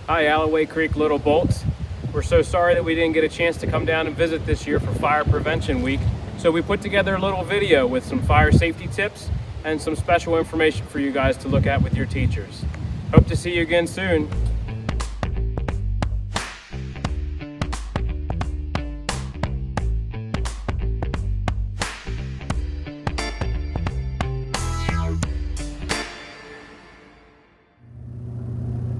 Hi, Alloway Creek Little Bolts. We're so sorry that we didn't get a chance to come down and visit this year for Fire Prevention Week. So we put together a little video with some fire safety tips and some special information for you guys to look at with your teachers. Hope to see you again soon.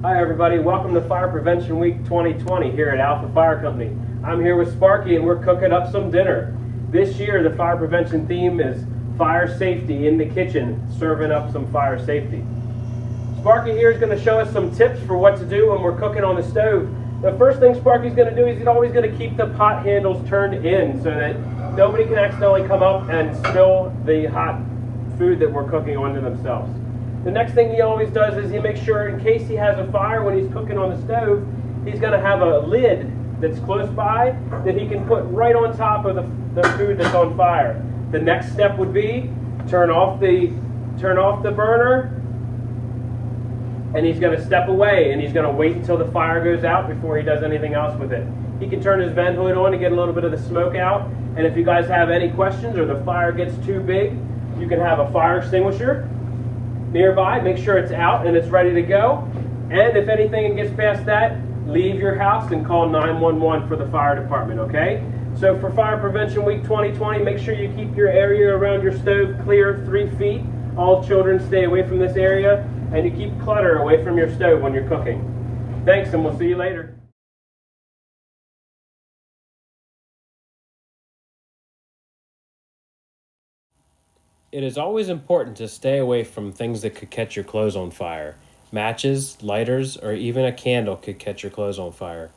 Hi everybody, welcome to Fire Prevention Week 2020 here at Alpha Fire Company. I'm here with Sparky and we're cooking up some dinner. This year the fire prevention theme is fire safety in the kitchen, serving up some fire safety. Sparky here is going to show us some tips for what to do when we're cooking on the stove. The first thing Sparky's going to do is he's always going to keep the pot handles turned in so that nobody can accidentally come up and spill the hot food that we're cooking onto themselves. The next thing he always does is he makes sure, in case he has a fire when he's cooking on the stove, he's going to have a lid that's close by that he can put right on top of the food that's on fire. The next step would be turn off the burner, and he's going to step away and he's going to wait until the fire goes out before he does anything else with it. He can turn his vent hood on to get a little bit of the smoke out, and if you guys have any questions or the fire gets too big, you can have a fire extinguisher nearby. Make sure it's out and it's ready to go. And if anything gets past that, leave your house and call 911 for the fire department, okay? So for Fire Prevention Week 2020, make sure you keep your area around your stove clear 3 feet. All children stay away from this area, and you keep clutter away from your stove when you're cooking. Thanks, and we'll see you later. It is always important to stay away from things that could catch your clothes on fire. Matches, lighters, or even a candle could catch your clothes on fire.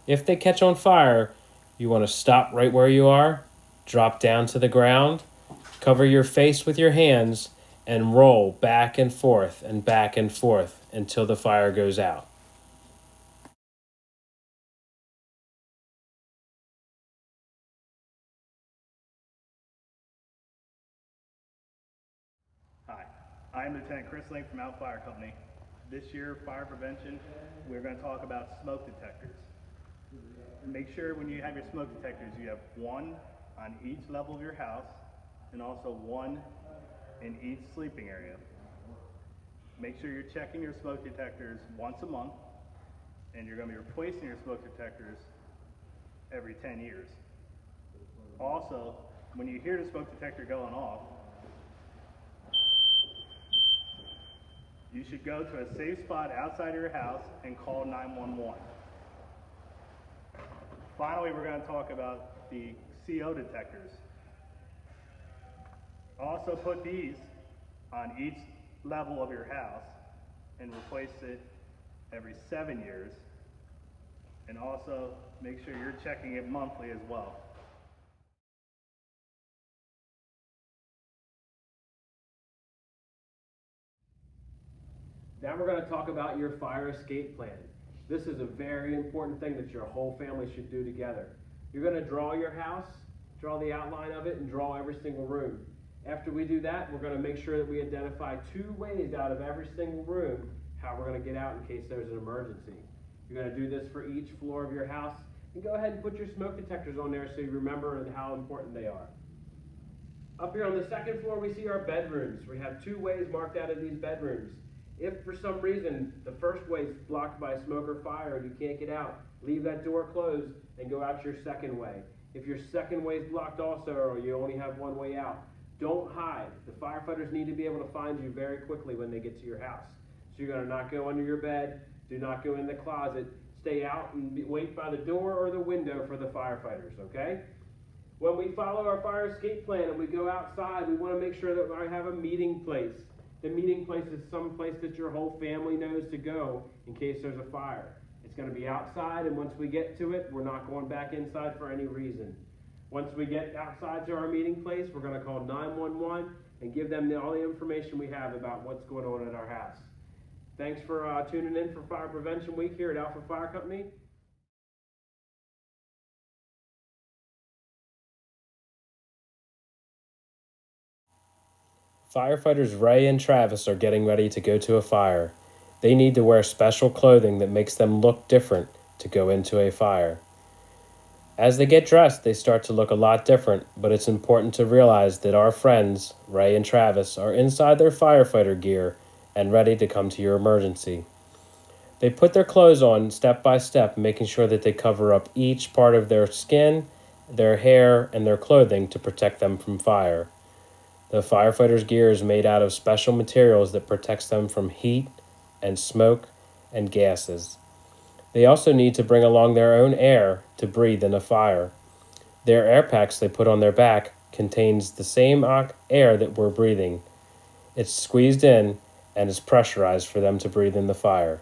If they catch on fire, you want to stop right where you are, drop down to the ground, cover your face with your hands, and roll back and forth until the fire goes out. Hi, I'm Lieutenant Chris Link from Alpha Fire Company. This year, fire prevention, we're going to talk about smoke detectors. Make sure when you have your smoke detectors, you have one on each level of your house and also one in each sleeping area. Make sure you're checking your smoke detectors once a month, and you're going to be replacing your smoke detectors every 10 years. Also, when you hear the smoke detector going off, you should go to a safe spot outside of your house and call 911. Finally, we're going to talk about the CO detectors. Also put these on each level of your house and replace it every 7 years. And also make sure you're checking it monthly as well. Now we're going to talk about your fire escape plan. This is a very important thing that your whole family should do together. You're going to draw your house, draw the outline of it, and draw every single room. After we do that, we're going to make sure that we identify 2 ways out of every single room how we're going to get out in case there's an emergency. You're going to do this for each floor of your house, and go ahead and put your smoke detectors on there so you remember how important they are. Up here on the 2nd floor, we see our bedrooms. We have 2 ways marked out of these bedrooms. If for some reason the first way is blocked by smoke or fire and you can't get out, leave that door closed and go out your 2nd way. If your 2nd way is blocked also, or you only have 1 way out, don't hide. The firefighters need to be able to find you very quickly when they get to your house. So you're going to not go under your bed, do not go in the closet, stay out and wait by the door or the window for the firefighters, okay? When we follow our fire escape plan and we go outside, we want to make sure that I have a meeting place. The meeting place is some place that your whole family knows to go in case there's a fire. It's going to be outside, and once we get to it, we're not going back inside for any reason. Once we get outside to our meeting place, we're going to call 911 and give them all the information we have about what's going on at our house. Thanks for tuning in for Fire Prevention Week here at Alpha Fire Company. Firefighters Ray and Travis are getting ready to go to a fire. They need to wear special clothing that makes them look different to go into a fire. As they get dressed, they start to look a lot different, but it's important to realize that our friends, Ray and Travis, are inside their firefighter gear and ready to come to your emergency. They put their clothes on step by step, making sure that they cover up each part of their skin, their hair, and their clothing to protect them from fire. The firefighters' gear is made out of special materials that protects them from heat and smoke and gases. They also need to bring along their own air to breathe in a fire. Their air packs they put on their back contains the same air that we're breathing. It's squeezed in and is pressurized for them to breathe in the fire.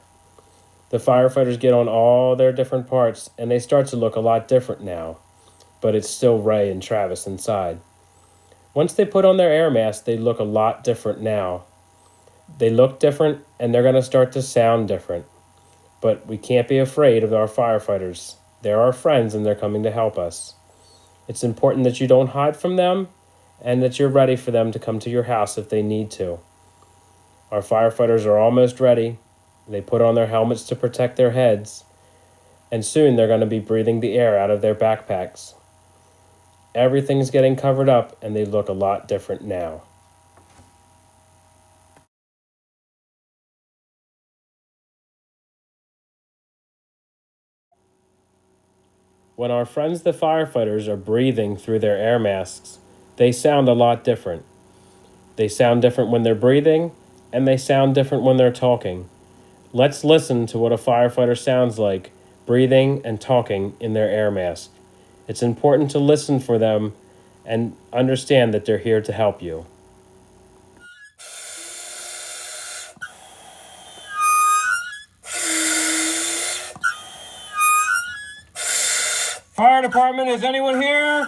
The firefighters get on all their different parts and they start to look a lot different now, but it's still Ray and Travis inside. Once they put on their air mask, they look a lot different now. They look different and they're going to start to sound different. But we can't be afraid of our firefighters. They're our friends and they're coming to help us. It's important that you don't hide from them and that you're ready for them to come to your house if they need to. Our firefighters are almost ready. They put on their helmets to protect their heads, and soon they're going to be breathing the air out of their backpacks. Everything's getting covered up and they look a lot different now. When our friends the firefighters are breathing through their air masks, they sound a lot different. They sound different when they're breathing, and they sound different when they're talking. Let's listen to what a firefighter sounds like breathing and talking in their air mask. It's important to listen for them and understand that they're here to help you. Fire department, is anyone here?